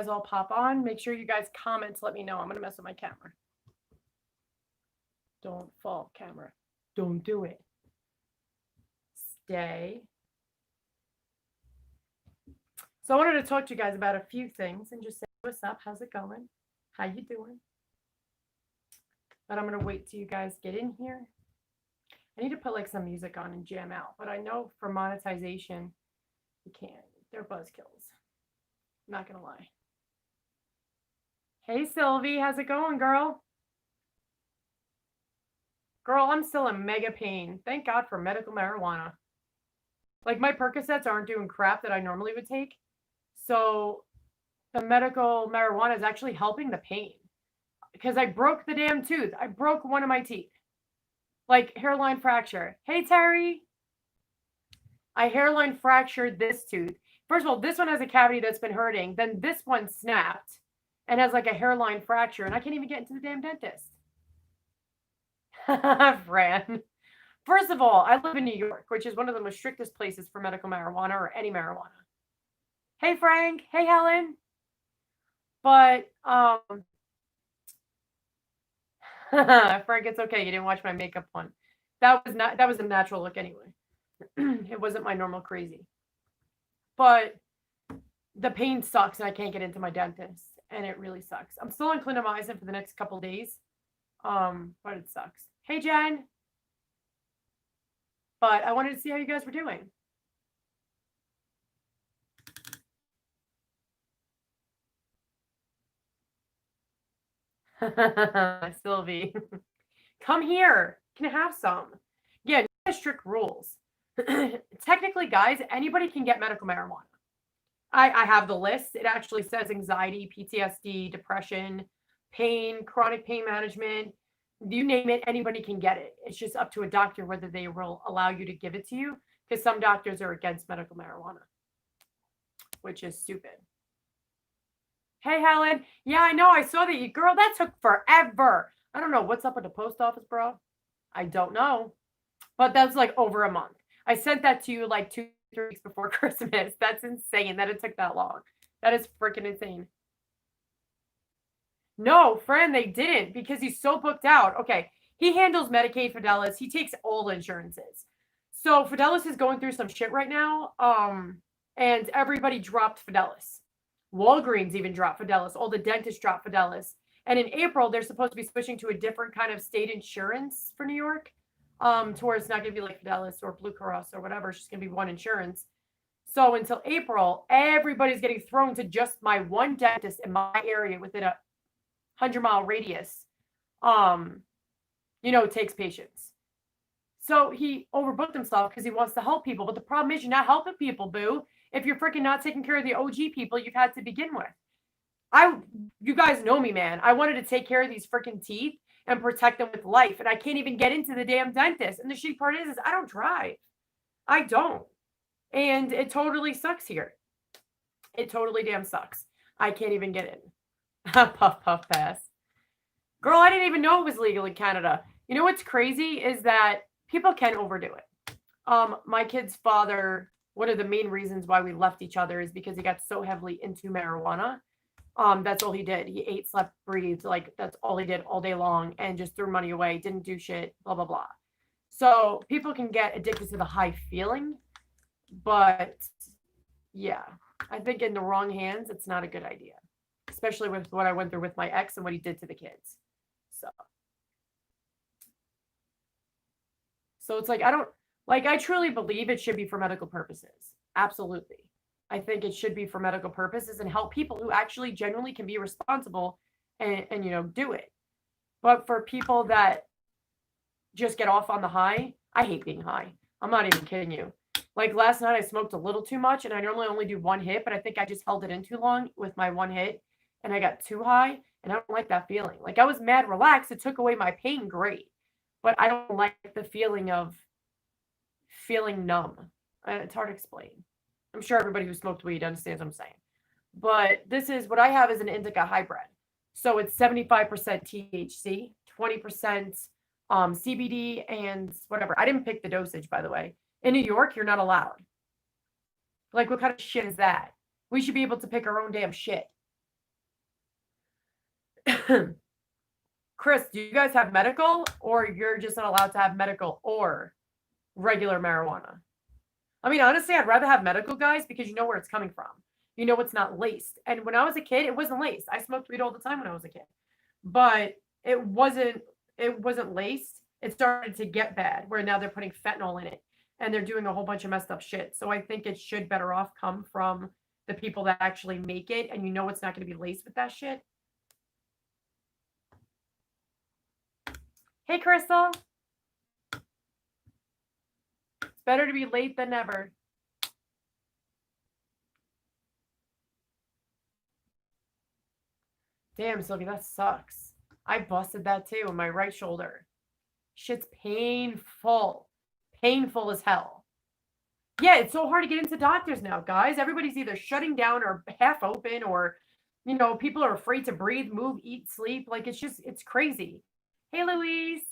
guys all pop on. Make sure you guys comment to let me know. I'm going to mess with my camera. Don't fall, camera. Don't do it. Stay. So I wanted to talk to you guys about a few things and just say what's up, how's it going, how you doing? But I'm gonna wait till you guys get in here. I need to put like some music on and jam out, but I know for monetization you can't. They're buzzkills. I'm not gonna lie. Hey Sylvie, how's it going, girl? Girl, I'm still in mega pain. Thank God for medical marijuana. Like my Percocets aren't doing crap that I normally would take. So the medical marijuana is actually helping the pain because I broke the damn tooth. I broke one of my teeth, like hairline fracture. Hey, Terry. I hairline fractured this tooth. First of all, this one has a cavity that's been hurting. Then this one snapped and has like a hairline fracture, and I can't even get into the damn dentist. Fran. First of all, I live in New York, which is one of the most strictest places for medical marijuana or any marijuana. Hey, Frank. Hey, Helen. But, Frank, it's okay. You didn't watch my makeup one. That was a natural look anyway. It wasn't my normal crazy. But the pain sucks and I can't get into my dentist. And it really sucks. I'm still on clindamycin for the next couple days. But it sucks. Hey, Jen. But I wanted to see how you guys were doing. Sylvie. Come here. Can I have some? Yeah, strict rules. Technically, guys, anybody can get medical marijuana. I have the list. It actually says anxiety, PTSD, depression, pain, chronic pain management. You name it, anybody can get it. It's just up to a doctor whether they will allow you to give it to you, because some doctors are against medical marijuana, which is stupid. Hey, Helen. Yeah, I know. I saw that. Girl, that took forever. I don't know. What's up with the post office, bro? I don't know. But that's like over a month. I sent that to you like 2-3 weeks before Christmas. That's insane that it took that long. That is freaking insane. No, friend, they didn't because he's so booked out. Okay, he handles Medicaid, Fidelis. He takes all insurances. So Fidelis is going through some shit right now. And everybody dropped Fidelis. Walgreens even dropped Fidelis. All the dentists dropped Fidelis. And in April, they're supposed to be switching to a different kind of state insurance for New York. To where it's not going to be like Fidelis or Blue Cross or whatever. It's just going to be one insurance. So until April, everybody's getting thrown to just my one dentist in my area within a 100-mile radius, takes patients. So he overbooked himself because he wants to help people. But the problem is you're not helping people, boo, if you're freaking not taking care of the OG people you've had to begin with. You guys know me, man. I wanted to take care of these freaking teeth and protect them with life. And I can't even get into the damn dentist. And the shitty part is I don't drive. I don't. And it totally sucks here. It totally damn sucks. I can't even get in. Puff, puff, pass. Girl, I didn't even know it was legal in Canada. You know what's crazy is that people can overdo it. My kid's father, one of the main reasons why we left each other is because he got so heavily into marijuana. That's all he did. He ate, slept, breathed. Like, that's all he did all day long and just threw money away, didn't do shit, blah, blah, blah. So people can get addicted to the high feeling. But, yeah, I think in the wrong hands, it's not a good idea. Especially with what I went through with my ex and what he did to the kids. So it's like, I truly believe it should be for medical purposes. Absolutely. I think it should be for medical purposes and help people who actually genuinely can be responsible and do it. But for people that just get off on the high, I hate being high. I'm not even kidding you. Like last night I smoked a little too much and I normally only do one hit, but I think I just held it in too long with my one hit and I got too high and I don't like that feeling. Like I was mad relaxed. It took away my pain. Great. But I don't like the feeling of feeling numb. It's hard to explain. I'm sure everybody who smoked weed understands what I'm saying. But this is what I have is an indica hybrid. So it's 75% THC, 20% CBD, and whatever. I didn't pick the dosage, by the way. In New York, you're not allowed. Like, what kind of shit is that? We should be able to pick our own damn shit. Chris, do you guys have medical, or you're just not allowed to have medical or regular marijuana? I mean, honestly, I'd rather have medical, guys, because you know where it's coming from. You know it's not laced. And when I was a kid, it wasn't laced. I smoked weed all the time when I was a kid, but it wasn't laced. It started to get bad, where now they're putting fentanyl in it and they're doing a whole bunch of messed up shit. So I think it should better off come from the people that actually make it, and you know it's not going to be laced with that shit. Hey, Crystal. It's better to be late than never. Damn, Sylvia, that sucks. I busted that too in my right shoulder. Shit's painful. Painful as hell. Yeah, it's so hard to get into doctors now, guys. Everybody's either shutting down or half open, or, people are afraid to breathe, move, eat, sleep. Like, it's crazy. Hey, Louise.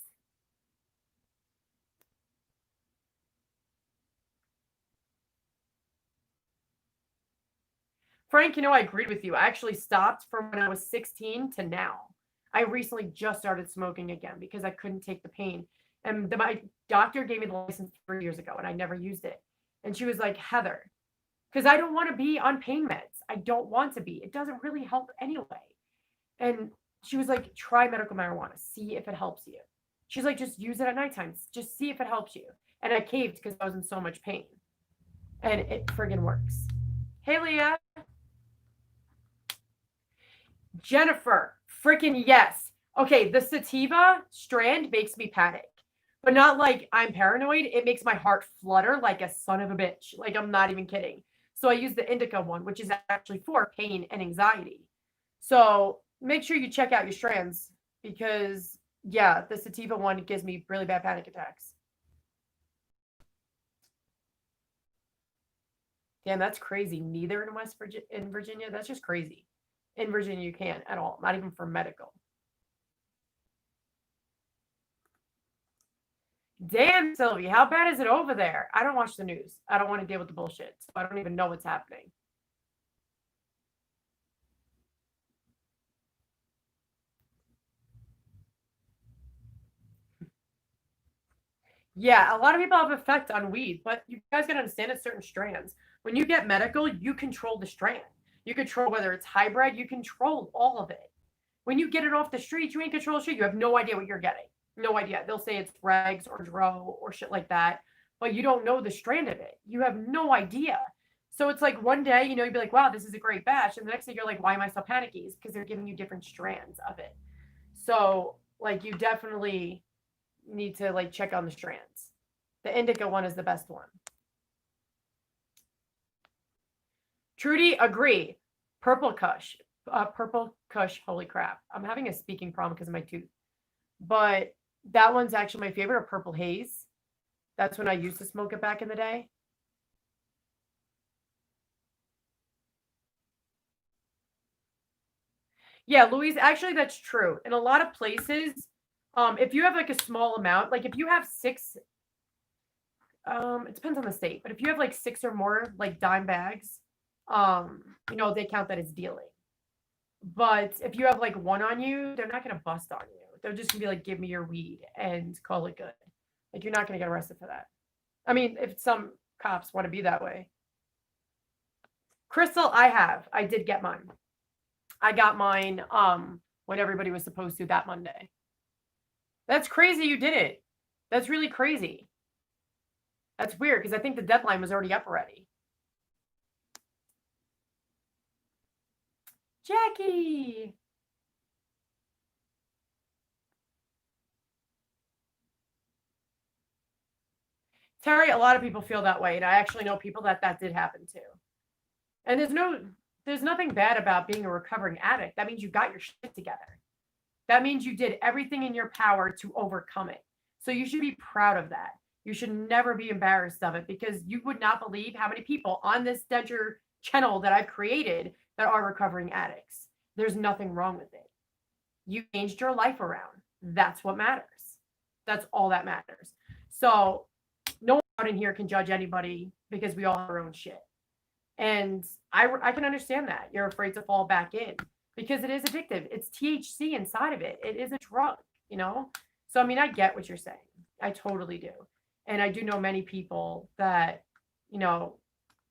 Frank, I agreed with you. I actually stopped from when I was 16 to now. I recently just started smoking again because I couldn't take the pain. And my doctor gave me the license 3 years ago, and I never used it. And she was like, Heather, because I don't want to be on pain meds. I don't want to be. It doesn't really help anyway. And she was like, try medical marijuana. See if it helps you. She's like, just use it at nighttime. Just see if it helps you. And I caved because I was in so much pain. And it friggin' works. Hey, Leah. Jennifer, freaking yes. Okay, the sativa strand makes me panic, but not like I'm paranoid. It makes my heart flutter like a son of a bitch. Like, I'm not even kidding. So I use the indica one, which is actually for pain and anxiety. So make sure you check out your strands, because yeah, the sativa one gives me really bad panic attacks. Damn, that's crazy. Neither in Virginia. That's just crazy. In Virginia, you can't at all, not even for medical. Damn, Sylvie, how bad is it over there? I don't watch the news. I don't want to deal with the bullshit. So I don't even know what's happening. Yeah, a lot of people have effect on weed, but you guys gotta understand it's certain strands. When you get medical, you control the strand. You control whether it's hybrid, you control all of it. When you get it off the street, you ain't control shit. You have no idea what you're getting. No idea. They'll say it's rags or dro or shit like that, but you don't know the strand of it. You have no idea. So it's like one day, you'd be like, wow, this is a great batch. And the next day you're like, why am I so panicky? It's because they're giving you different strands of it. So like, you definitely need to like check on the strands. The indica one is the best one. Trudy, agree. Purple Kush. Purple Kush, holy crap. I'm having a speaking problem because of my tooth. But that one's actually my favorite, or Purple Haze. That's when I used to smoke it back in the day. Yeah, Louise, actually that's true. In a lot of places, if you have like a small amount, like if you have six, it depends on the state, but if you have like six or more like dime bags, they count that as dealing. But if you have like one on you, they're not gonna bust on you. They're just gonna be like, give me your weed and call it good. Like, you're not gonna get arrested for that. I mean, if some cops want to be that way. Crystal, I did get mine. I got mine when everybody was supposed to that Monday. That's crazy you did it. That's really crazy. That's weird because I think the deadline was already up already. Jackie. Terry, a lot of people feel that way, and I actually know people that did happen to. And there's nothing bad about being a recovering addict. That means you got your shit together. That means you did everything in your power to overcome it. So you should be proud of that. You should never be embarrassed of it, because you would not believe how many people on this Denture channel that I've created that are recovering addicts. There's nothing wrong with it. You changed your life around. That's what matters. That's all that matters. So no one out in here can judge anybody, because we all have our own shit. And I can understand that. You're afraid to fall back in, because it is addictive. It's THC inside of it. It is a drug, you know? So, I mean, I get what you're saying. I totally do. And I do know many people that, you know,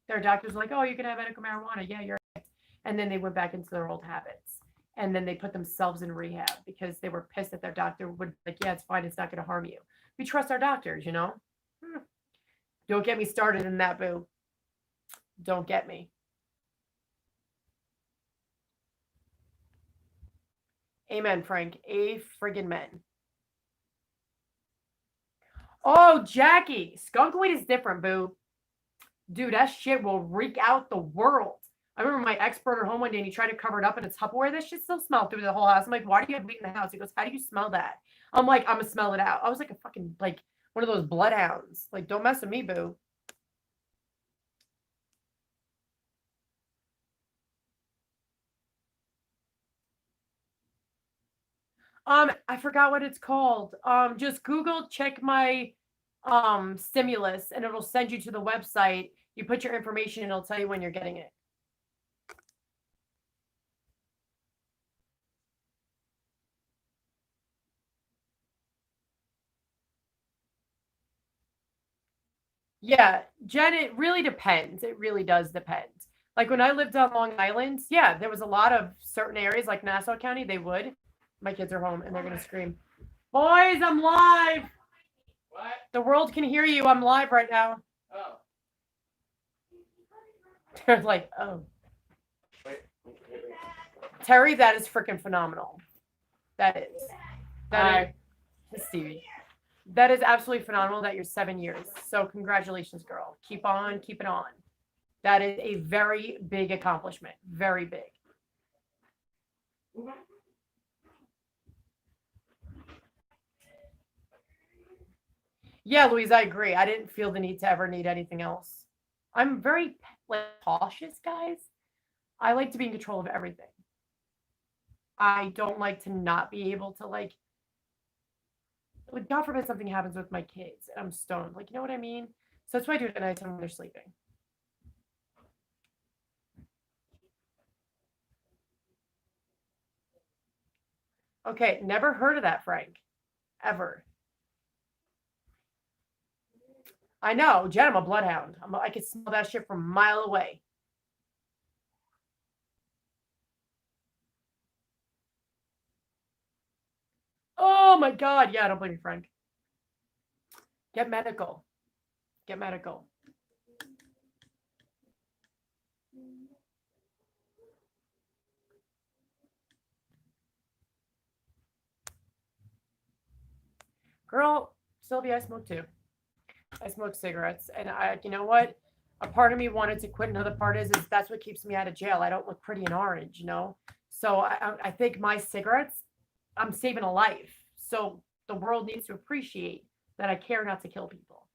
their doctors were like, oh, you can have medical marijuana. Yeah, you're right. And then they went back into their old habits. And then they put themselves in rehab because they were pissed that their doctor would like, yeah, it's fine. It's not going to harm you. We trust our doctors, you know? Don't get me started in that, boo. Don't get me. Amen, Frank. A friggin' men. Oh, Jackie. Skunk weed is different, boo. Dude, that shit will reek out the world. I remember my ex brought her home one day and he tried to cover it up in a Tupperware. That shit still smelled through the whole house. I'm like, why do you have weed in the house? He goes, how do you smell that? I'm like, I'm gonna smell it out. I was like a fucking, like, one of those bloodhounds. Like, don't mess with me, boo. I forgot what it's called. Just Google, check my stimulus, and it'll send you to the website. You put your information and it'll tell you when you're getting it. Yeah, Jen, it really depends. It really does depend. Like when I lived on Long Island, yeah, there was a lot of certain areas like Nassau County, they would. My kids are home and they're gonna scream. Boys, I'm live. What? The world can hear you. I'm live right now. Oh. They're like, oh. Wait. Terry, that is freaking phenomenal. That is. That is Stevie. That is absolutely phenomenal that you're 7 years. So congratulations, girl. Keep on, keep it on. That is a very big accomplishment. Very big. Yeah, Louise, I agree. I didn't feel the need to ever need anything else. I'm very like cautious, guys. I like to be in control of everything. I don't like to not be able to like God forbid something happens with my kids and I'm stoned. Like, you know what I mean? So that's why I do it at night when they're sleeping. Okay, never heard of that, Frank. Ever. I know, Jen, I'm a bloodhound. I can smell that shit from a mile away. Oh my God. Yeah, I don't blame you, Frank. Get medical. Get medical. Girl, Sylvia, I smoke too. I smoke cigarettes, and you know what? A part of me wanted to quit. Another part is that's what keeps me out of jail. I don't look pretty in orange, you know. So I think my cigarettes, I'm saving a life. So the world needs to appreciate that I care not to kill people.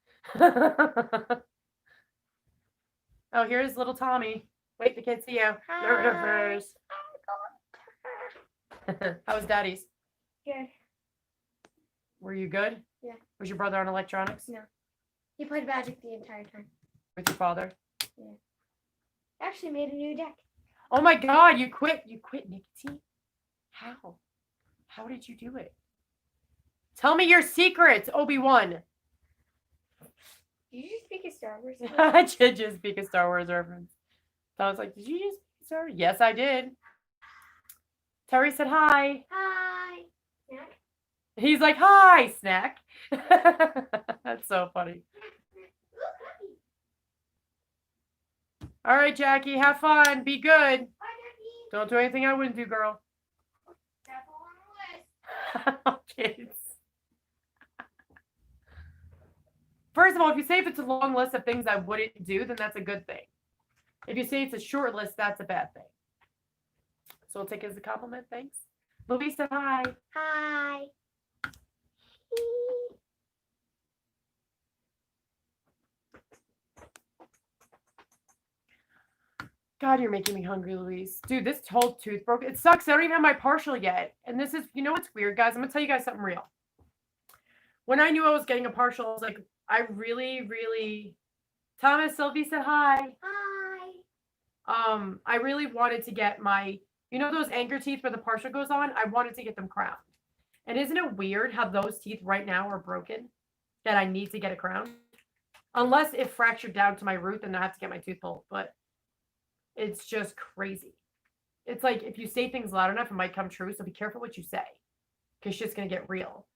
Oh, here's little Tommy. Wait, the kids see you. Hi. How was Daddy's? Good. Were you good? Yeah. Was your brother on electronics? No. He played Magic the entire time. With your father? Actually made a new deck. Oh my God, you quit nicotine? How? How did you do it? Tell me your secrets, Obi-Wan. Did you just speak a Star Wars? I did just speak a Star Wars reference. So I was like, did you just speak Star Wars? Yes, I did. Terry said hi. Hi. Snack. He's like, hi, snack. That's so funny. All right, Jackie, have fun. Be good. Bye, Jackie. Don't do anything I wouldn't do, girl. That's all on the list. Kids. First of all, if you say if it's a long list of things I wouldn't do, then that's a good thing. If you say it's a short list, that's a bad thing. So I'll take it as a compliment. Thanks. Louise said hi. Hi. God, you're making me hungry, Louise. Dude, this whole tooth broke. It sucks. I don't even have my partial yet. And this is, you know what's weird, guys? I'm going to tell you guys something real. When I knew I was getting a partial, I was like, I really, Thomas, Sylvie said hi. Hi. I really wanted to get my You know those anchor teeth where the partial goes on? I wanted to get them crowned. And isn't it weird how those teeth right now are broken that I need to get a crown? Unless it fractured down to my root, then I have to get my tooth pulled. But it's just crazy. It's like if you say things loud enough, it might come true. So be careful what you say because shit's going to get real.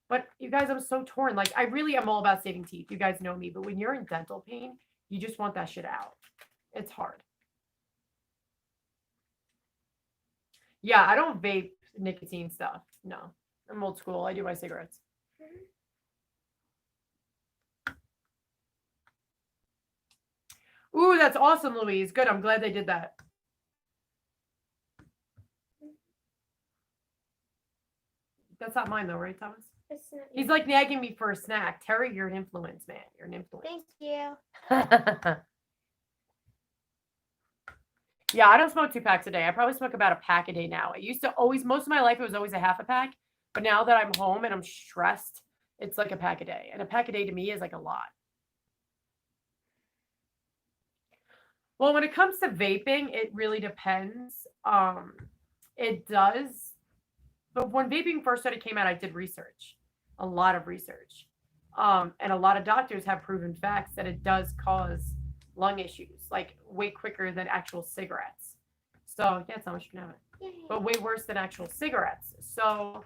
But you guys, I'm so torn. Like, I really am all about saving teeth. You guys know me. But when you're in dental pain, you just want that shit out. It's hard. Yeah, I don't vape nicotine stuff. No. I'm old school. I do my cigarettes. Ooh, that's awesome, Louise. Good. I'm glad they did that. That's not mine, though, right, Thomas? He's like nagging me for a snack. Terry, you're an influence, man. You're an influence. Thank you. Yeah, I don't smoke 2 packs a day. I probably smoke about a pack a day now. I used to always, most of my life, it was always a half a pack. But now that I'm home and I'm stressed, it's like a pack a day. And a pack a day to me is like a lot. Well, when it comes to vaping, it really depends. It does. But when vaping first started came out, I did research, a lot of research. And a lot of doctors have proven facts that it does cause lung issues, like way quicker than actual cigarettes. So yeah, it's not much you can have it, Yay. but way worse than actual cigarettes. So,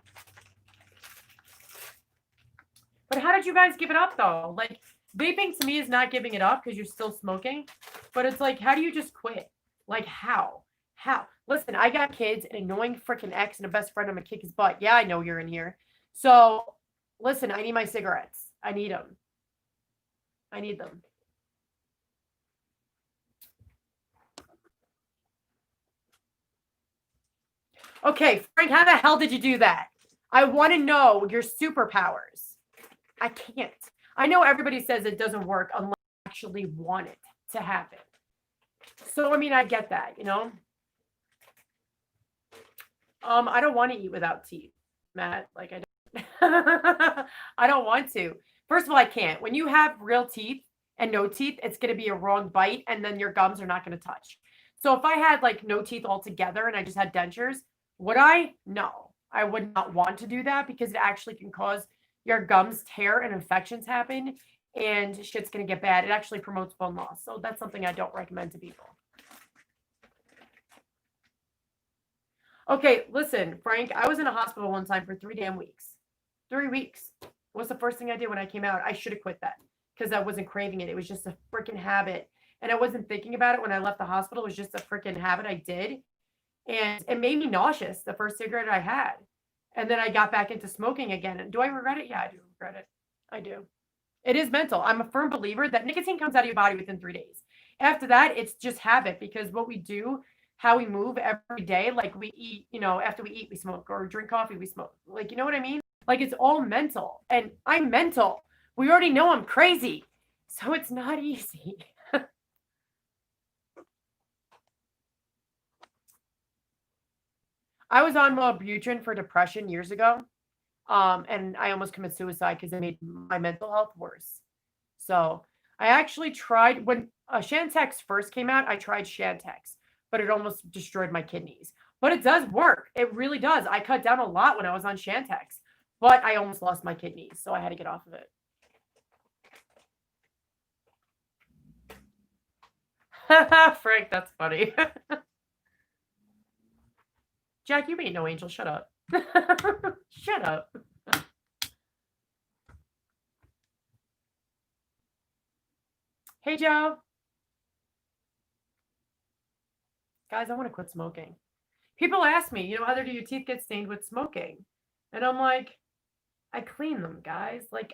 but how did you guys give it up though? Like vaping to me is not giving it up because you're still smoking, but it's like, how do you just quit? Like how? How? Listen, I got kids, an annoying freaking ex, and a best friend. I'm gonna kick his butt. Yeah, I know you're in here. So listen, I need my cigarettes. I need them. I need them. Okay, Frank, how the hell did you do that? I want to know your superpowers. I can't. I know everybody says it doesn't work unless you actually want it to happen. So, I mean, I get that, you know? I don't want to eat without teeth, Matt. Like, I don't. I don't want to. First of all, I can't. When you have real teeth and no teeth, it's going to be a wrong bite, and then your gums are not going to touch. So if I had like no teeth altogether and I just had dentures, would I? No, I would not want to do that because it actually can cause your gums tear and infections happen, and shit's going to get bad. It actually promotes bone loss. So that's something I don't recommend to people. Okay, listen, Frank, I was in a hospital one time for 3 damn weeks. 3 weeks. What's the first thing I did when I came out? I should have quit that because I wasn't craving it. It was just a freaking habit. And I wasn't thinking about it when I left the hospital. It was just a freaking habit I did. And it made me nauseous, the first cigarette I had. And then I got back into smoking again. And do I regret it? Yeah, I do regret it. I do. It is mental. I'm a firm believer that nicotine comes out of your body within 3 days. After that, it's just habit because what we do, how we move every day, like we eat, you know, after we eat, we smoke, or drink coffee, we smoke. Like, you know what I mean? Like, it's all mental. And I'm mental. We already know I'm crazy. So it's not easy. I was on Wellbutrin for depression years ago. And I almost committed suicide because it made my mental health worse. So I actually tried, when Shantex first came out, I tried Shantex, but it almost destroyed my kidneys. But it does work. It really does. I cut down a lot when I was on Shantex, but I almost lost my kidneys. So I had to get off of it. Frank, that's funny. Jack, you ain't no angel. Shut up. Shut up. Hey, Joe. Guys, I want to quit smoking. People ask me, you know, Heather, do your teeth get stained with smoking? And I'm like, I clean them, guys. Like,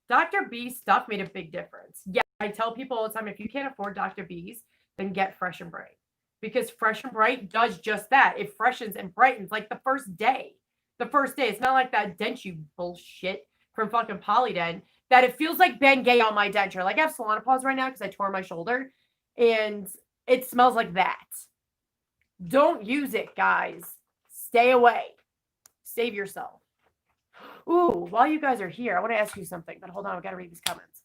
Dr. B stuff made a big difference. Yeah, I tell people all the time, if you can't afford Dr. B's, then get Fresh and Bright. Because Fresh and Bright does just that. It freshens and brightens like the first day. The first day. It's not like that Denture bullshit from fucking Polydent that it feels like Ben Gay on my denture. Like I have Salonopause right now because I tore my shoulder and it smells like that. Don't use it, guys. Stay away. Save yourself. Ooh, while you guys are here, I want to ask you something, but hold on. I've got to read these comments.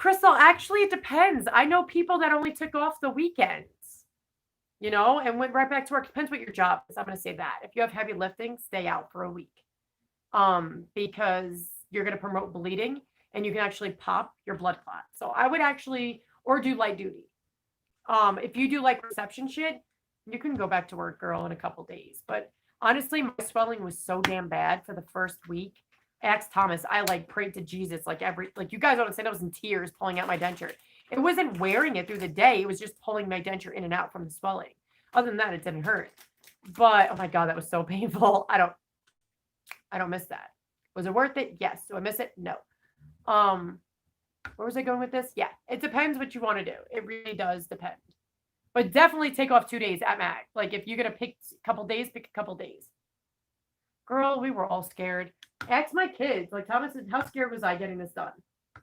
Crystal, actually, it depends. I know people that only took off the weekends, and went right back to work. Depends what your job is. I'm going to say that. If you have heavy lifting, stay out for a week. Because you're going to promote bleeding and you can actually pop your blood clot. So I would actually, or do light duty. If you do like reception shit, you can go back to work, girl, in a couple days. But honestly, my swelling was so damn bad for the first week. Ask Thomas, I prayed to Jesus you guys don't understand, I was in tears pulling out my denture. It wasn't wearing it through the day. It was just pulling my denture in and out from the swelling. Other than that, it didn't hurt. But oh my God, that was so painful. I don't miss that. Was it worth it? Yes. Do I miss it? No. Where was I going with this? Yeah, it depends what you want to do. It really does depend. But definitely take off 2 days at max. If you're going to pick a couple days, pick a couple days. Girl, we were all scared. Ask my kids. Thomas said, how scared was I getting this done?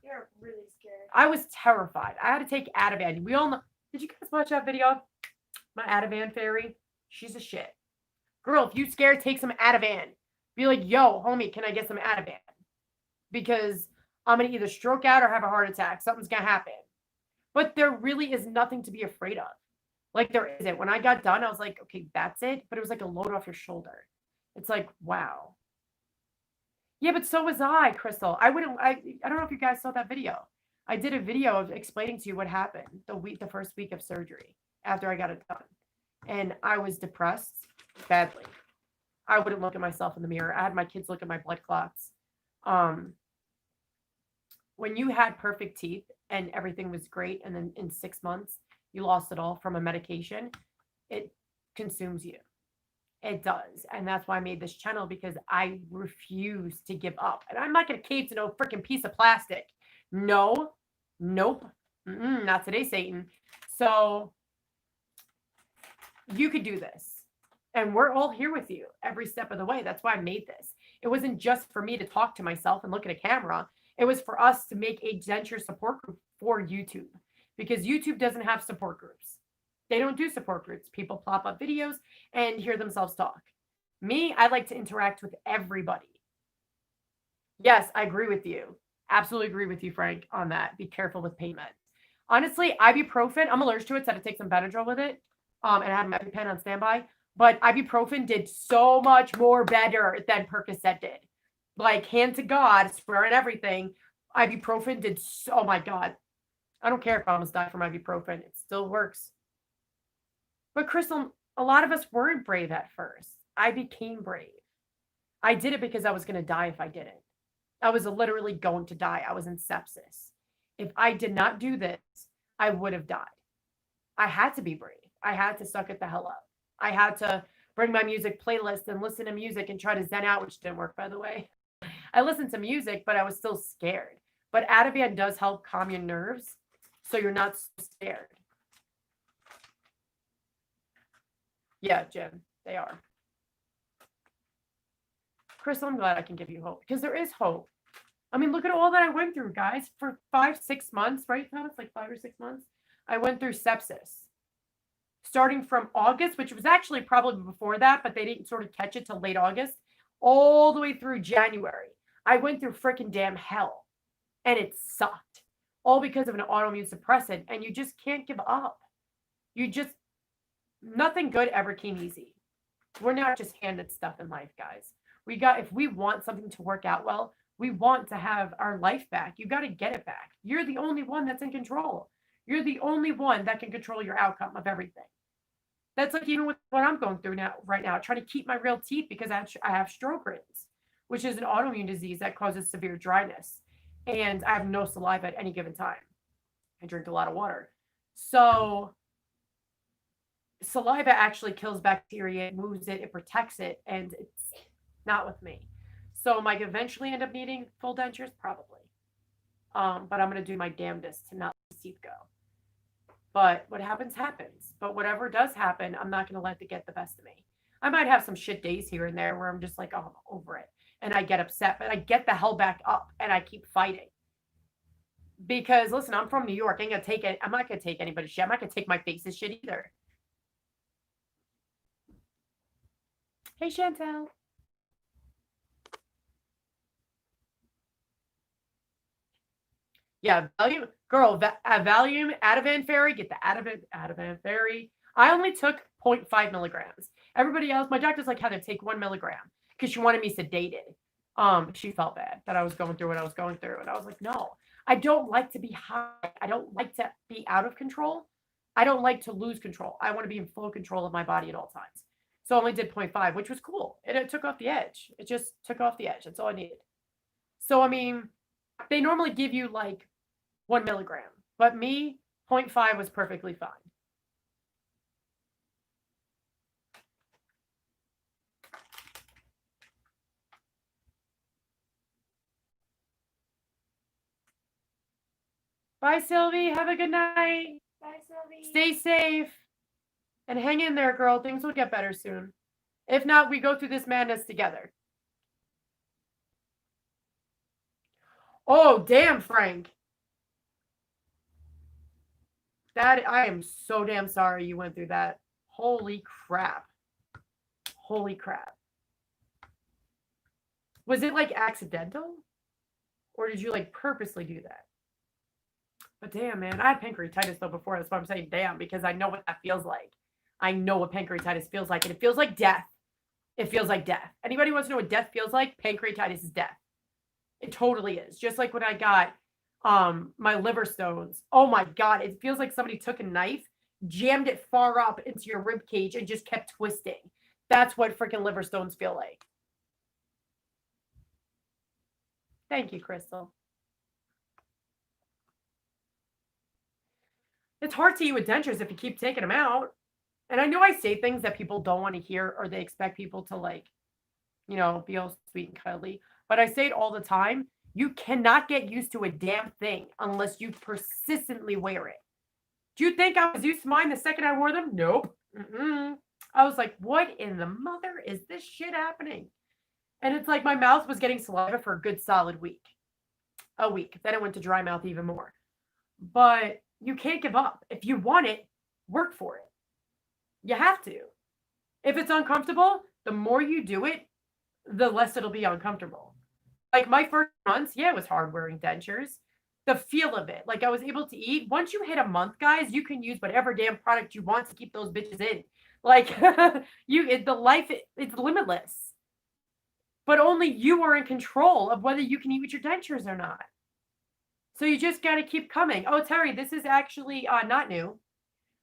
You're really scared. I was terrified. I had to take Ativan. We all know. Did you guys watch that video? My Ativan fairy? She's a shit. Girl, if you scared, take some Ativan. Be like, yo, homie, can I get some Advocate? Because I'm going to either stroke out or have a heart attack. Something's going to happen. But there really is nothing to be afraid of. There isn't. When I got done, I was like, okay, that's it. But it was like a load off your shoulder. It's like, wow. Yeah, but so was I, Crystal. I don't know if you guys saw that video. I did a video of explaining to you what happened the first week of surgery after I got it done. And I was depressed badly. I wouldn't look at myself in the mirror. I had my kids look at my blood clots. When you had perfect teeth and everything was great, and then in 6 months you lost it all from a medication, it consumes you. It does. And that's why I made this channel, because I refuse to give up. And I'm not going to cave to no freaking piece of plastic. No. Nope. Not today, Satan. So you could do this. And we're all here with you every step of the way. That's why I made this. It wasn't just for me to talk to myself and look at a camera. It was for us to make a denture support group for YouTube, because YouTube doesn't have support groups. They don't do support groups. People plop up videos and hear themselves talk. Me, I like to interact with everybody. Yes, I agree with you. Absolutely agree with you, Frank, on that. Be careful with pain meds. Honestly, ibuprofen, I'm allergic to it, so I had to take some Benadryl with it. And I had my EpiPen on standby. But ibuprofen did so much more better than Percocet did. Hand to God, swear on everything. Ibuprofen did oh my God. I don't care if I almost died from ibuprofen. It still works. But Crystal, a lot of us weren't brave at first. I became brave. I did it because I was going to die if I didn't. I was literally going to die. I was in sepsis. If I did not do this, I would have died. I had to be brave. I had to suck it the hell up. I had to bring my music playlist and listen to music and try to zen out, which didn't work, by the way. I listened to music, but I was still scared. But Ativan does help calm your nerves, so you're not so scared. Yeah, Jim, they are. Crystal, I'm glad I can give you hope, because there is hope. I mean, look at all that I went through, guys. For 5-6 months, right, Thomas? 5 or 6 months. I went through sepsis. Starting from August, which was actually probably before that, but they didn't sort of catch it till late August, all the way through January. I went through freaking damn hell, and it sucked. All because of an autoimmune suppressant, and you just can't give up. Nothing good ever came easy. We're not just handed stuff in life, guys. If we want something to work out well, we want to have our life back. You got to get it back. You're the only one that's in control. You're the only one that can control your outcome of everything. That's even with what I'm going through right now, trying to keep my real teeth because I have Sjogren's, which is an autoimmune disease that causes severe dryness. And I have no saliva at any given time. I drink a lot of water. So saliva actually kills bacteria, it moves it, it protects it, and it's not with me. So am I going to eventually end up needing full dentures? Probably. But I'm going to do my damnedest to not let teeth go. But what happens, happens. But whatever does happen, I'm not going to let it get the best of me. I might have some shit days here and there where I'm just like, oh, I'm over it. And I get upset, but I get the hell back up and I keep fighting. Because listen, I'm from New York. I'm not going to take anybody's shit. I'm not going to take my face's shit either. Hey, Chantel. Yeah, Girl, Valium, Ativan Fairy, get the Ativan Fairy. I only took 0.5 milligrams. Everybody else, my doctor's like, Heather, take 1 milligram because she wanted me sedated. She felt bad that I was going through what I was going through. And I was like, no, I don't like to be high. I don't like to be out of control. I don't like to lose control. I want to be in full control of my body at all times. So I only did 0.5, which was cool. And it took off the edge. It just took off the edge. That's all I needed. So, I mean, they normally give you like 1 milligram, but me, 0.5 was perfectly fine. Bye, Sylvie. Have a good night. Bye, Sylvie. Stay safe. And hang in there, girl. Things will get better soon. If not, we go through this madness together. Oh, damn, Frank. That I am so damn sorry you went through that. Holy crap. Holy crap. Was it like accidental? Or did you like purposely do that? But damn, man, I had pancreatitis though before. That's why I'm saying damn, because I know what that feels like. I know what pancreatitis feels like, and it feels like death. It feels like death. Anybody wants to know what death feels like? Pancreatitis is death. It totally is. Just like when I got my liver stones. Oh my God, it feels like somebody took a knife, jammed it far up into your rib cage, and just kept twisting. That's what freaking liver stones feel like. Thank you, Crystal. It's hard to eat with dentures if you keep taking them out. And I know I say things that people don't want to hear or they expect people to like, you know, be all sweet and cuddly. But I say it all the time. You cannot get used to a damn thing unless you persistently wear it. Do you think I was used to mine the second I wore them? Nope. I was like, what in the mother is this shit happening? And it's like my mouth was getting saliva for a good solid week. A week. Then it went to dry mouth even more. But you can't give up. If you want it, work for it. You have to. If it's uncomfortable, the more you do it, the less it'll be uncomfortable. Like my first months, yeah, it was hard wearing dentures. The feel of it, like I was able to eat. Once you hit a month, guys, you can use whatever damn product you want to keep those bitches in. Like it's limitless. But only you are in control of whether you can eat with your dentures or not. So you just got to keep coming. Oh, Terry, this is actually not new.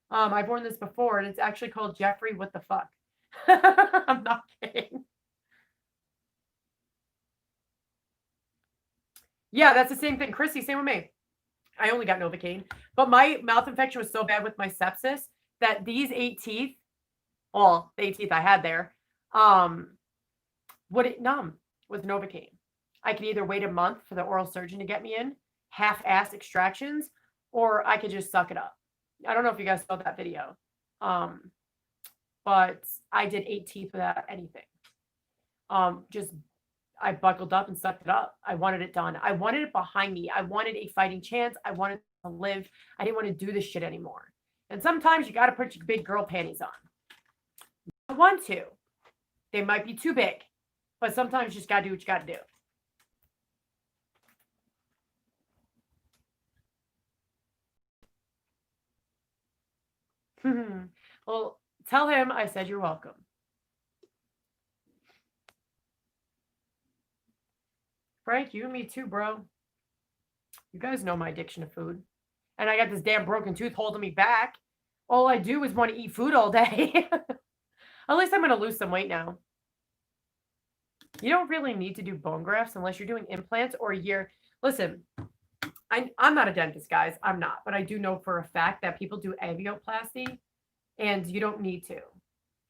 I've worn this before, and it's actually called Jeffrey. What the fuck? I'm not kidding. Yeah, that's the same thing. Chrissy, same with me. I only got Novocaine, but my mouth infection was so bad with my sepsis that these 8 teeth, well, the 8 teeth I had there, would it numb with Novocaine. I could either wait a month for the oral surgeon to get me in, half-ass extractions, or I could just suck it up. I don't know if you guys saw that video, but I did 8 teeth without anything. I buckled up and sucked it up. I wanted it done. I wanted it behind me. I wanted a fighting chance. I wanted to live. I didn't want to do this shit anymore. And sometimes you got to put your big girl panties on. I want to. They might be too big, but sometimes you just got to do what you got to do. Well, tell him I said you're welcome. Frank, you and me too, bro. You guys know my addiction to food. And I got this damn broken tooth holding me back. All I do is want to eat food all day. At least I'm going to lose some weight now. You don't really need to do bone grafts unless you're doing implants or a year. Listen, I'm not a dentist, guys. I'm not. But I do know for a fact that people do avioplasty and you don't need to.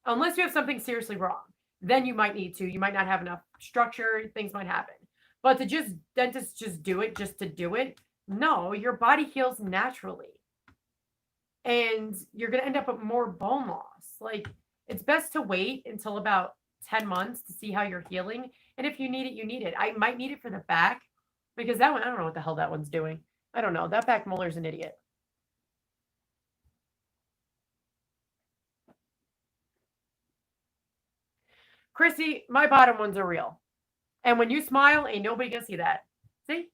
Unless you have something seriously wrong. Then you might need to. You might not have enough structure. Things might happen. But to just dentists just do it just to do it. No, your body heals naturally. And you're going to end up with more bone loss. Like, it's best to wait until about 10 months to see how you're healing. And if you need it, you need it. I might need it for the back because that one, I don't know what the hell that one's doing. I don't know. That back molar's an idiot. Chrissy, my bottom ones are real. And when you smile, ain't nobody gonna see that. See?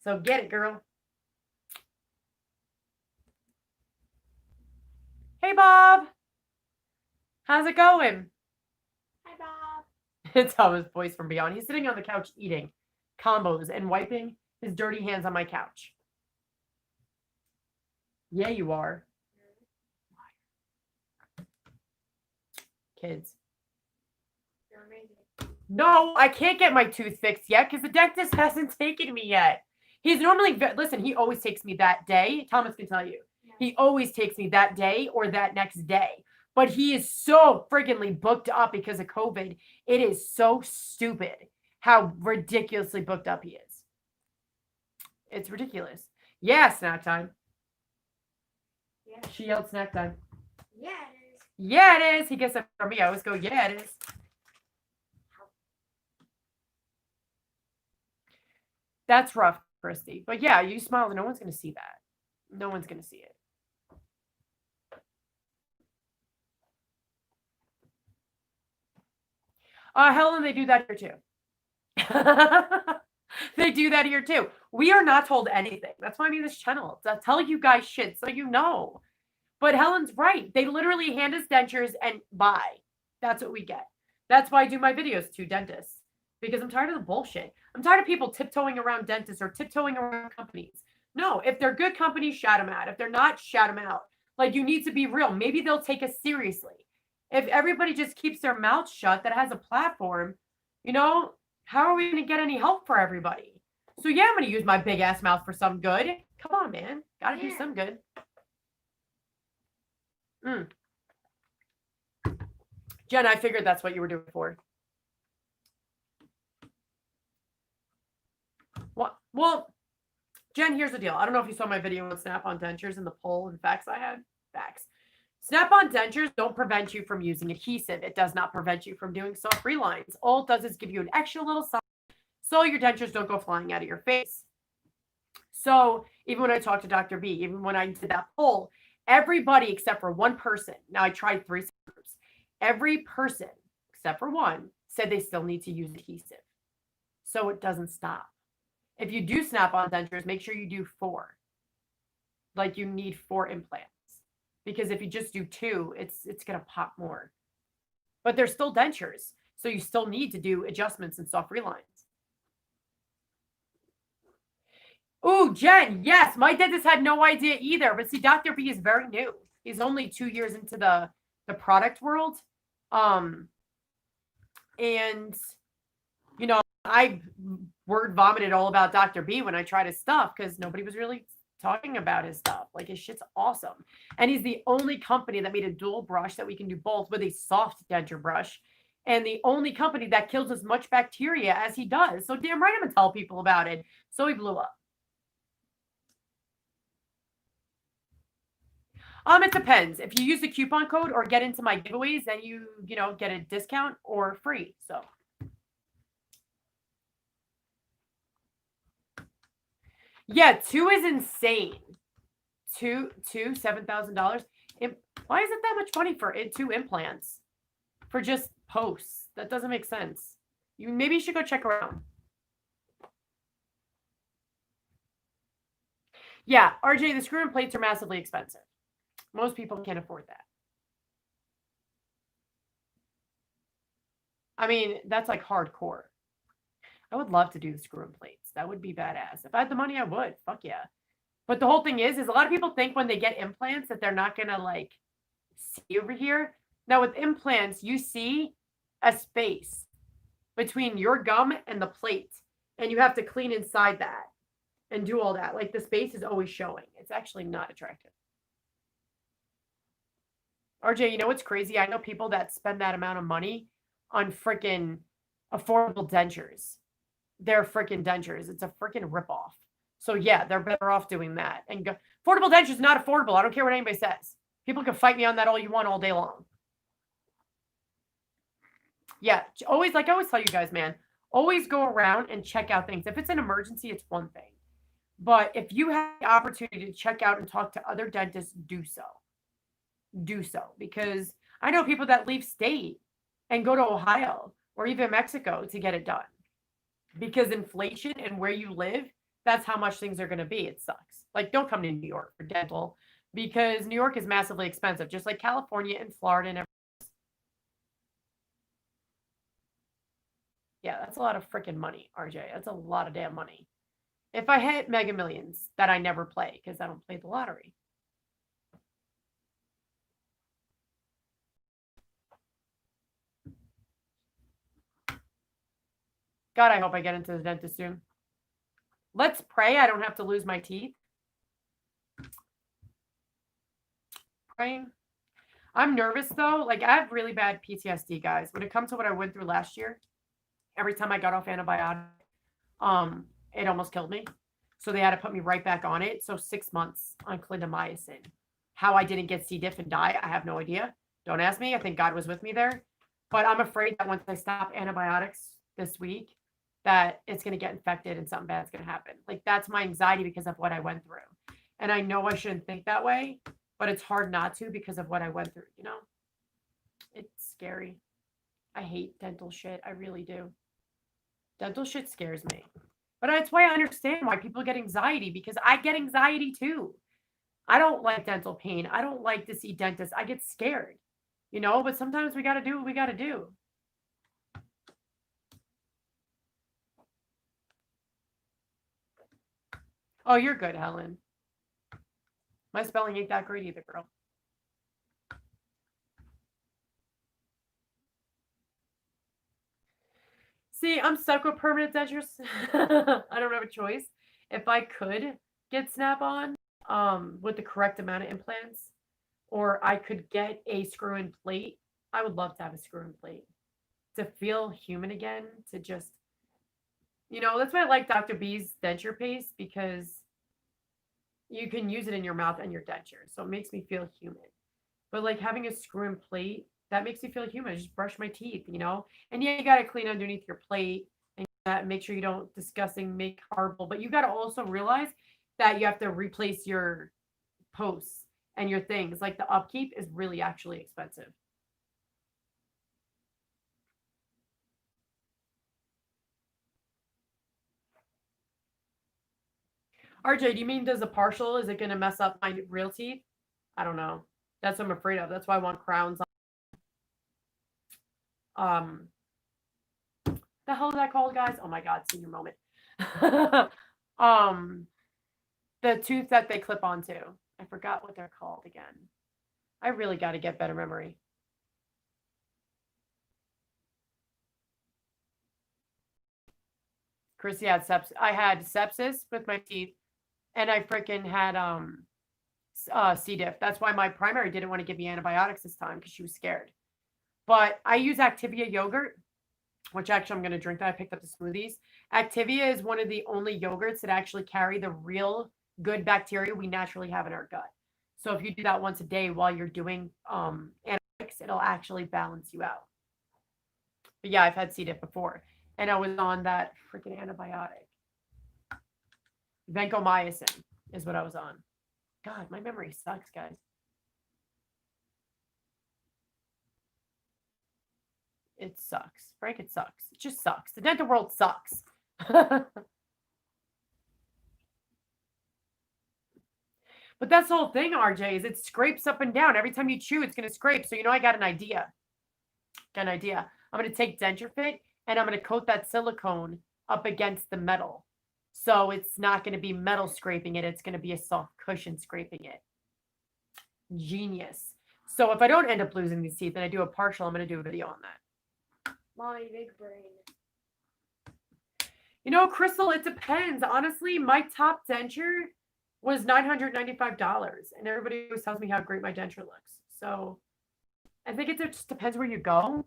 So get it, girl. Hey, Bob. How's it going? Hi, Bob. It's Thomas' voice from beyond. He's sitting on the couch eating combos and wiping his dirty hands on my couch. Yeah, you are. Kids. You're amazing. No, I can't get my tooth fixed yet because the dentist hasn't taken me yet. He's normally, listen, he always takes me that day. Thomas can tell you. He always takes me that day or that next day. But he is so friggin'ly booked up because of COVID. It is so stupid how ridiculously booked up he is. It's ridiculous. Yeah, snack time. Yeah. She yelled snack time. Yeah, it is. Yeah, it is. He gets it from me. I always go, yeah, it is. That's rough, Christy. But yeah, you smiled. No one's going to see that. No one's going to see it. Helen, they do that here too. They do that here too. We are not told anything. That's why I made this channel. To tell you guys shit so you know. But Helen's right. They literally hand us dentures and buy. That's what we get. That's why I do my videos to dentists. Because I'm tired of the bullshit. I'm tired of people tiptoeing around dentists or tiptoeing around companies. No, if they're good companies, shout them out. If they're not, shout them out. Like, you need to be real. Maybe they'll take us seriously. If everybody just keeps their mouth shut that has a platform, you know, how are we going to get any help for everybody? So yeah, I'm going to use my big ass mouth for some good. Come on, man. Got to do some good. Jen, I figured that's what you were doing for. What? Well, Jen, here's the deal. I don't know if you saw my video on Snap-on dentures and the poll and facts I had. Facts. Snap-on dentures don't prevent you from using adhesive. It does not prevent you from doing soft relines. All it does is give you an extra little sign so your dentures don't go flying out of your face. So even when I talked to Dr. B, even when I did that poll, everybody except for one person, now I tried 3 groups, every person except for one said they still need to use adhesive. So it doesn't stop. If you do Snap-on dentures, make sure you do 4. Like, you need 4 implants. Because if you just do 2, it's going to pop more. But they're still dentures. So you still need to do adjustments and soft relines. Ooh, Jen, yes, my dentist had no idea either. But see, Dr. B is very new. He's only 2 years into the product world. And, you know, I word vomited all about Dr. B when I tried his stuff because nobody was really talking about his stuff. Like, his shit's awesome. And he's the only company that made a dual brush that we can do both with a soft denture brush. And the only company that kills as much bacteria as he does. So damn right I'm gonna tell people about it. So he blew up. It depends. If you use the coupon code or get into my giveaways, then you know, get a discount or free. So yeah, 2 is insane. Two, $7,000. Why is it that much money for 2 implants for just posts? That doesn't make sense. Maybe you should go check around. Yeah, RJ, the screw and plates are massively expensive. Most people can't afford that. I mean, that's like hardcore. I would love to do the screw and plates. That would be badass. If I had the money, I would. Fuck yeah. But the whole thing is a lot of people think when they get implants that they're not going to like see over here. Now with implants, you see a space between your gum and the plate. And you have to clean inside that and do all that. Like, the space is always showing. It's actually not attractive. RJ, you know what's crazy? I know people that spend that amount of money on freaking affordable dentures. They're freaking dentures. It's a freaking ripoff. So yeah, they're better off doing that. And affordable dentures is not affordable. I don't care what anybody says. People can fight me on that all you want all day long. Yeah, always, like I always tell you guys, man, always go around and check out things. If it's an emergency, it's one thing. But if you have the opportunity to check out and talk to other dentists, do so. Do so. Because I know people that leave state and go to Ohio or even Mexico to get it done. Because inflation and where you live, that's how much things are going to be. It sucks. Like, don't come to New York for dental. because New York is massively expensive, just like California and Florida and everything. Yeah, that's a lot of freaking money, RJ. That's a lot of damn money. If I hit Mega Millions, that I never play because I don't play the lottery. God, I hope I get into the dentist soon. Let's pray I don't have to lose my teeth. Praying. I'm nervous though. Like I have really bad PTSD, guys. When it comes to what I went through last year, every time I got off antibiotic, it almost killed me. So they had to put me right back on it. So 6 months on clindamycin. How I didn't get C. diff and die, I have no idea. Don't ask me. I think God was with me there. But I'm afraid that once I stop antibiotics this week, that it's going to get infected and something bad's going to happen. Like that's my anxiety because of what I went through. And I know I shouldn't think that way, but it's hard not to because of what I went through, you know? It's scary. I hate dental shit. I really do. Dental shit scares me. But that's why I understand why people get anxiety because I get anxiety too. I don't like dental pain. I don't like to see dentists. I get scared, you know, but sometimes we got to do what we got to do. Oh, you're good, Helen. My spelling ain't that great either, girl. See, I'm stuck with permanent dentures. I don't have a choice. If I could get Snap-on with the correct amount of implants, or I could get a screw-in plate, I would love to have a screw-in plate to feel human again, to just, you know, that's why I like Dr. B's denture paste because you can use it in your mouth and your denture. So it makes me feel human. But like having a screw-in plate, that makes me feel human. I just brush my teeth, you know? And yeah, you got to clean underneath your plate and make sure you don't disgusting, make horrible. But you got to also realize that you have to replace your posts and your things. Like the upkeep is really actually expensive. RJ, do you mean does a partial, is it going to mess up my real teeth? I don't know. That's what I'm afraid of. That's why I want crowns. The hell is that called, guys? Oh my God, senior moment. The tooth that they clip onto. I forgot what they're called again. I really got to get better memory. Chrissy had sepsis. I had sepsis with my teeth, and I freaking had C. diff. That's why my primary didn't want to give me antibiotics this time because she was scared. But I use Activia yogurt, which actually I'm going to drink that. I picked up the smoothies. Activia is one of the only yogurts that actually carry the real good bacteria we naturally have in our gut. So if you do that once a day while you're doing antibiotics, it'll actually balance you out. But yeah, I've had C. diff before, and I was on that freaking antibiotic. Vancomycin is what I was on. God, my memory sucks, guys. It sucks. Frank, it sucks. It just sucks. The dental world sucks. But that's the whole thing, RJ, is it scrapes up and down. Every time you chew, it's going to scrape. So, you know, I got an idea. I'm going to take Denture Fit and I'm going to coat that silicone up against the metal. So it's not going to be metal scraping it. It's going to be a soft cushion scraping it. Genius. So if I don't end up losing these teeth and I do a partial, I'm going to do a video on that. My big brain. You know, Crystal, it depends. Honestly, my top denture was $995. And everybody always tells me how great my denture looks. So I think it just depends where you go.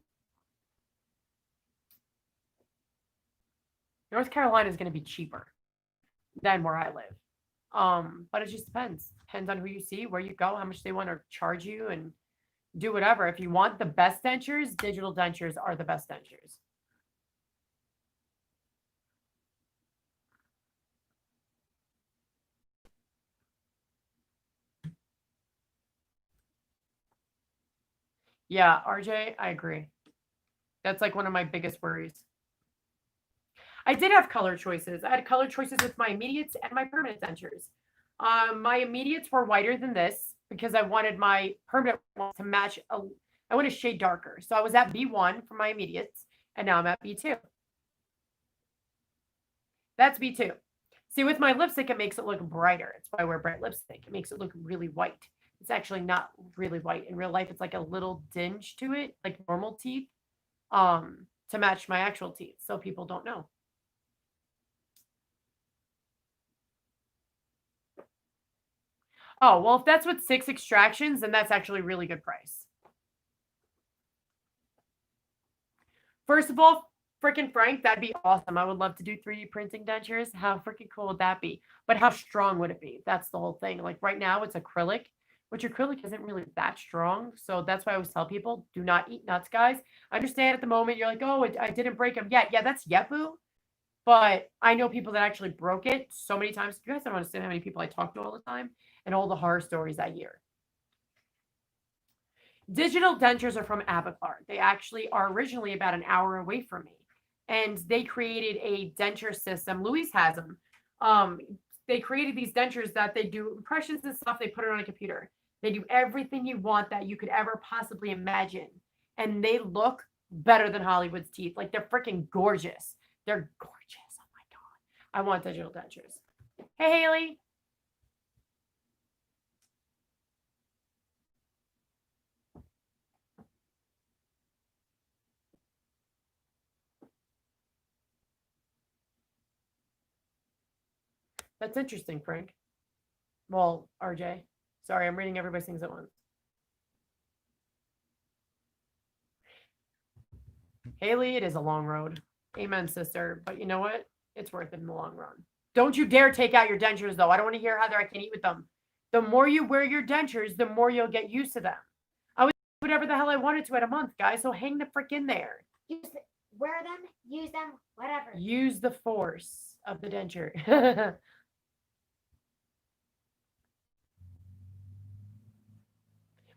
North Carolina is going to be cheaper than where I live. But it just depends. Depends on who you see, where you go, how much they want to charge you, and do whatever. If you want the best dentures, digital dentures are the best dentures. Yeah, RJ, I agree. That's like one of my biggest worries. I did have color choices. I had color choices with my immediates and my permanent dentures. My immediates were whiter than this. because I wanted my permanent ones to match. I want a shade darker. So I was at B1 for my immediates, and now I'm at B2. That's B2. See, with my lipstick, it makes it look brighter. It's why I wear bright lipstick. It makes it look really white. It's actually not really white. In real life, it's like a little dinge to it, like normal teeth, to match my actual teeth, so people don't know. Oh, well, if that's with 6 extractions, then that's actually a really good price. First of all, freaking Frank, that'd be awesome. I would love to do 3D printing dentures. How freaking cool would that be? But how strong would it be? That's the whole thing. Like right now, it's acrylic, which acrylic isn't really that strong. So that's why I always tell people, do not eat nuts, guys. I understand at the moment you're like, oh, I didn't break them yet. Yeah, that's yet, boo. But I know people that actually broke it so many times. You guys don't understand how many people I talk to all the time and all the horror stories I hear. Digital dentures are from Abacar. They actually are originally about an hour away from me. And they created a denture system. Louise has them. They created these dentures that they do impressions and stuff. They put it on a computer. They do everything you want that you could ever possibly imagine. And they look better than Hollywood's teeth. Like they're freaking gorgeous. They're gorgeous. Oh my God. I want digital dentures. Hey, Haley. That's interesting, Frank. Well, RJ. Sorry, I'm reading everybody's things at once. Haley, it is a long road. Amen, sister. But you know what? It's worth it in the long run. Don't you dare take out your dentures, though. I don't want to hear Heather, I can't eat with them. The more you wear your dentures, the more you'll get used to them. I would do whatever the hell I wanted to at a month, guys. So hang the frick in there. Wear them, use them, whatever. Use the force of the denture.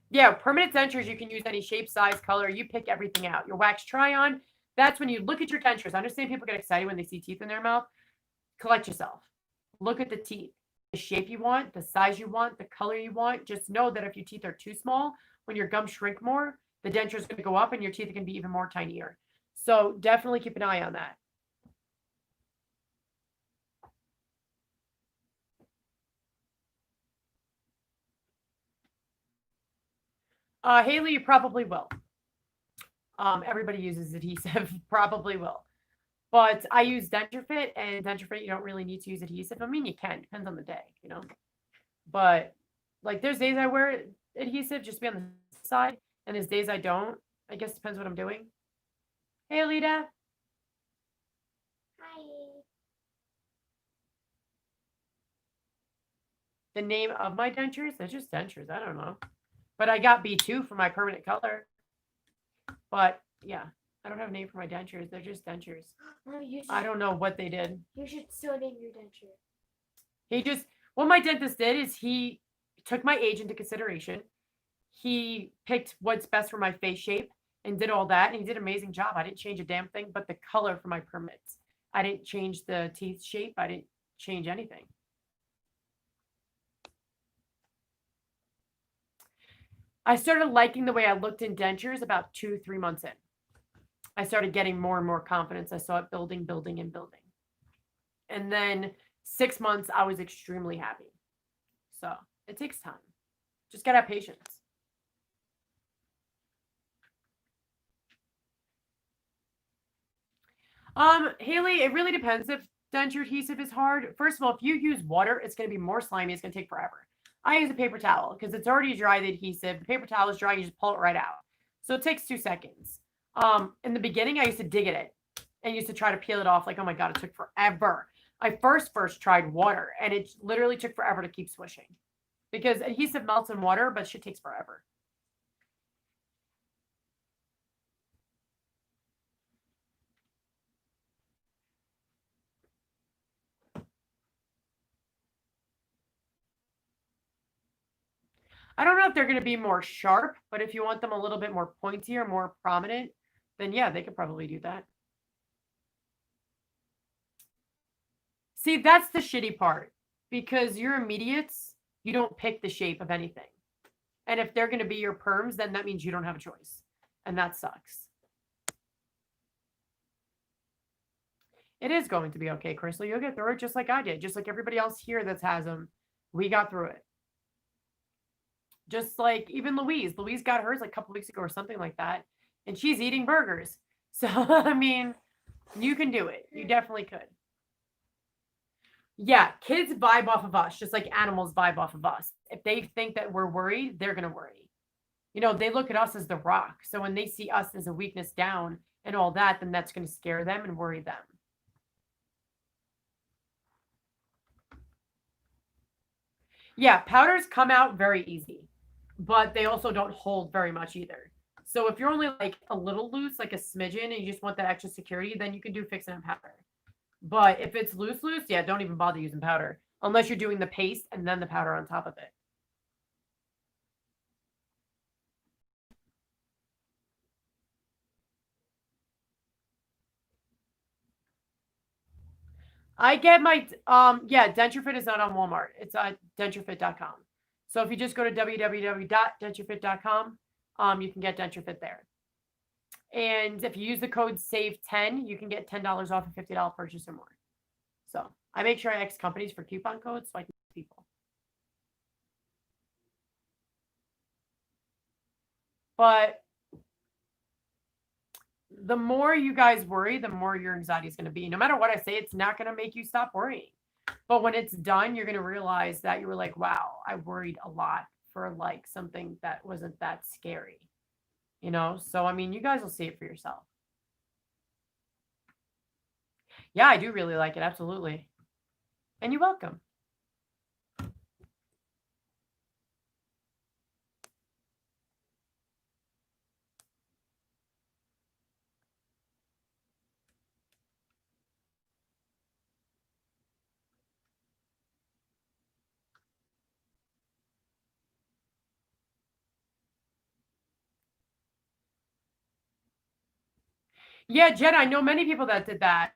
Yeah, permanent dentures, you can use any shape, size, color. You pick everything out. Your wax try-on, that's when you look at your dentures. I understand people get excited when they see teeth in their mouth. Collect yourself. Look at the teeth. The shape you want, the size you want, the color you want. Just know that if your teeth are too small, when your gums shrink more, the denture is going to go up and your teeth are going to be even more tinier. So definitely keep an eye on that. Haley, you probably will. Everybody uses adhesive, probably will. But I use Denture Fit, and Denture Fit, you don't really need to use adhesive. I mean, you can, depends on the day, you know. But like, there's days I wear adhesive just to be on the side, and there's days I don't. I guess depends what I'm doing. Hey, Alita. Hi. The name of my dentures? They're just dentures. I don't know. But I got B2 for my permanent color. But yeah, I don't have a name for my dentures. They're just dentures. No, I don't know what they did. You should still name your denture. He just, what my dentist did is he took my age into consideration. He picked what's best for my face shape and did all that. And he did an amazing job. I didn't change a damn thing but the color for my permits. I didn't change the teeth shape. I didn't change anything. I started liking the way I looked in dentures about 2-3 months in. I started getting more and more confidence. I saw it building, building, and building. And then 6 months, I was extremely happy. So it takes time. Just gotta have patience. Haley, it really depends if denture adhesive is hard. First of all, if you use water, it's gonna be more slimy. It's gonna take forever. I use a paper towel because it's already dry, the adhesive. The paper towel is dry, you just pull it right out. So it takes 2 seconds. In the beginning, I used to dig at it and used to try to peel it off. Like, oh my God, it took forever. I first tried water and it literally took forever to keep swishing because adhesive melts in water, but shit takes forever. I don't know if they're going to be more sharp, but if you want them a little bit more pointy or more prominent, then yeah, they could probably do that. See, that's the shitty part because your immediates, you don't pick the shape of anything. And if they're going to be your perms, then that means you don't have a choice. And that sucks. It is going to be okay, Crystal. You'll get through it just like I did. Just like everybody else here that has them. We got through it. Just like even Louise. Louise got hers like a couple weeks ago or something like that. And she's eating burgers. So, I mean, you can do it. You definitely could. Yeah, kids vibe off of us, just like animals vibe off of us. If they think that we're worried, they're going to worry. You know, they look at us as the rock. So when they see us as a weakness down and all that, then that's going to scare them and worry them. Yeah, powders come out very easy, but they also don't hold very much either. So if you're only like a little loose, like a smidgen, and you just want that extra security, then you can do fixing and powder. But if it's loose, yeah, don't even bother using powder unless you're doing the paste and then the powder on top of it. I get my, yeah, Denture Fit is not on Walmart. It's at denturefit.com. So if you just go to www.denturefit.com, you can get Denture Fit there. And if you use the code SAVE10, you can get $10 off a $50 purchase or more. So I make sure I X companies for coupon codes so I can get people. But the more you guys worry, the more your anxiety is going to be. No matter what I say, it's not going to make you stop worrying. But when it's done, you're going to realize that you were like, wow, I worried a lot for like something that wasn't that scary. You know? So, I mean, you guys will see it for yourself. Yeah, I do really like it. Absolutely. And you're welcome. Yeah, Jen, I know many people that did that.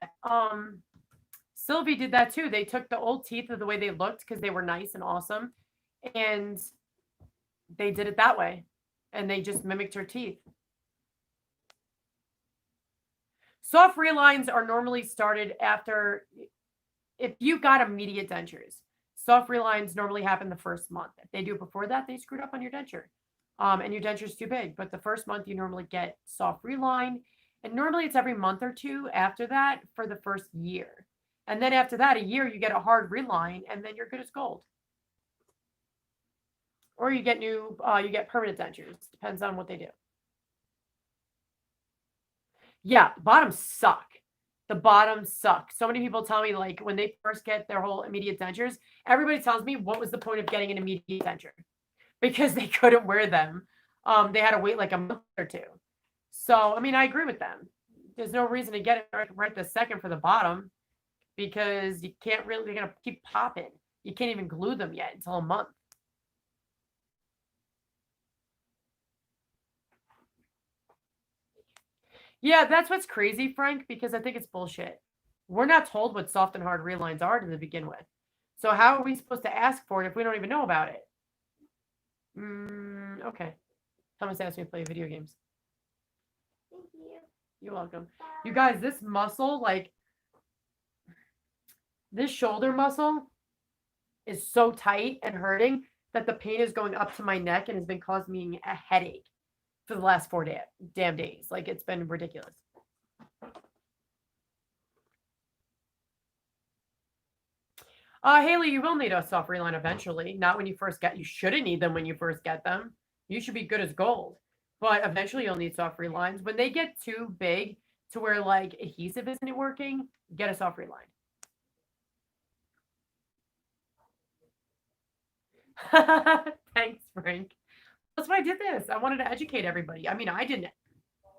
Sylvie did that too. They took the old teeth of the way they looked because they were nice and awesome. And they did it that way. And they just mimicked her teeth. Soft relines are normally started after, if you got immediate dentures. Soft relines normally happen the first month. If they do it before that, they screwed up on your denture. And your denture's too big. But the first month, you normally get soft reline. And normally it's every month or two after that for the first year. And then after that, a year, you get a hard reline, and then you're good as gold. Or you get you get permanent dentures. Depends on what they do. Yeah, bottoms suck. The bottoms suck. So many people tell me, like, when they first get their whole immediate dentures, everybody tells me, what was the point of getting an immediate denture? Because they couldn't wear them. They had to wait like a month or two. So, I mean, I agree with them. There's no reason to get it right this second for the bottom because you can't really, they're going to keep popping. You can't even glue them yet until a month. Yeah, that's what's crazy, Frank, because I think it's bullshit. We're not told what soft and hard relines are to begin with. So how are we supposed to ask for it if we don't even know about it? Okay. Thomas asked me to play video games. Thank you. You're welcome. You guys, this muscle, like this shoulder muscle is so tight and hurting that the pain is going up to my neck and has been causing me a headache for the last 4 damn days. Like, it's been ridiculous. Haley, you will need a soft reline eventually. Not when you first get, you shouldn't need them when you first get them. You should be good as gold. But eventually you'll need soft relines. When they get too big to where like adhesive isn't working, get a soft reline. Thanks, Frank. That's why I did this. I wanted to educate everybody. I mean, I didn't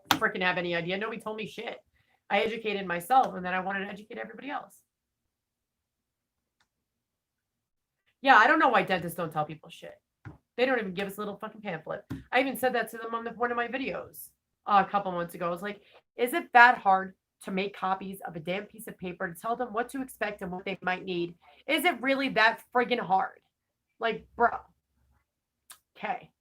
freaking have any idea. Nobody told me shit. I educated myself, and then I wanted to educate everybody else. Yeah, I don't know why dentists don't tell people shit. They don't even give us a little fucking pamphlet. I even said that to them on one of my videos a couple months ago. I was like, is it that hard to make copies of a damn piece of paper to tell them what to expect and what they might need? Is it really that friggin' hard? Like, bro. Okay.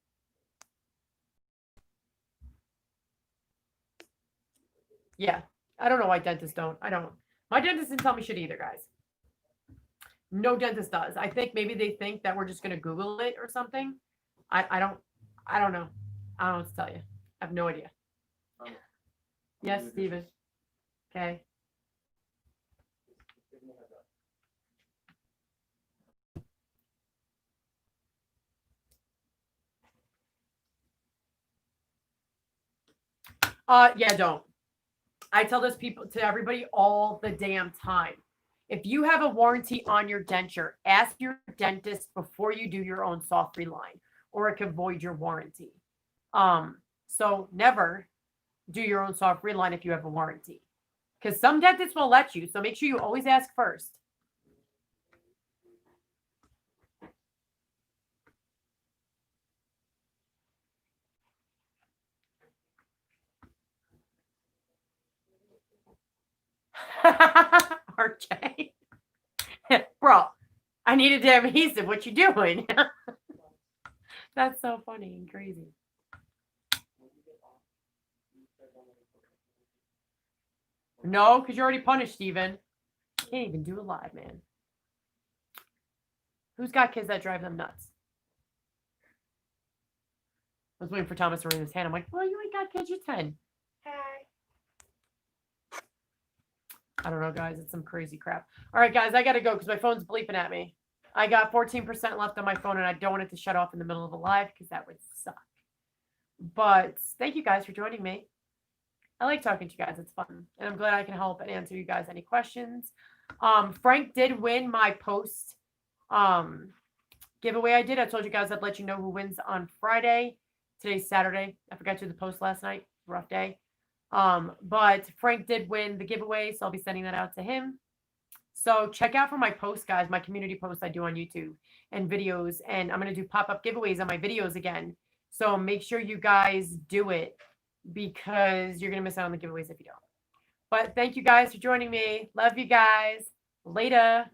Yeah. I don't know why dentists don't. I don't. My dentist didn't tell me shit either, guys. No dentist does. I think maybe they think that we're just gonna Google it or something. I don't know. I don't know what to tell you. I have no idea. Yes, Steven. Okay. Yeah, don't. I tell this people to everybody all the damn time. If you have a warranty on your denture, ask your dentist before you do your own soft reline, or it could void your warranty. So never do your own soft reline if you have a warranty, because some dentists will let you. So make sure you always ask first. RJ. Bro, I need a damn adhesive. What you doing? That's so funny and crazy. No, because you're already punished, Steven. Can't even do it live, man. Who's got kids that drive them nuts? I was waiting for Thomas to raise his hand. I'm like, well, you ain't got kids. You're 10. Hi. I don't know, guys. It's some crazy crap. All right, guys, I got to go because my phone's bleeping at me. I got 14% left on my phone, and I don't want it to shut off in the middle of a live because that would suck. But thank you guys for joining me. I like talking to you guys. It's fun. And I'm glad I can help and answer you guys any questions. Frank did win my post giveaway I did. I told you guys I'd let you know who wins on Friday. Today's Saturday. I forgot to do the post last night. Rough day. But Frank did win the giveaway, so I'll be sending that out to him. So check out for my posts, guys, my community posts I do on YouTube and videos. And I'm going to do pop-up giveaways on my videos again. So make sure you guys do it because you're going to miss out on the giveaways if you don't. But thank you guys for joining me. Love you guys. Later.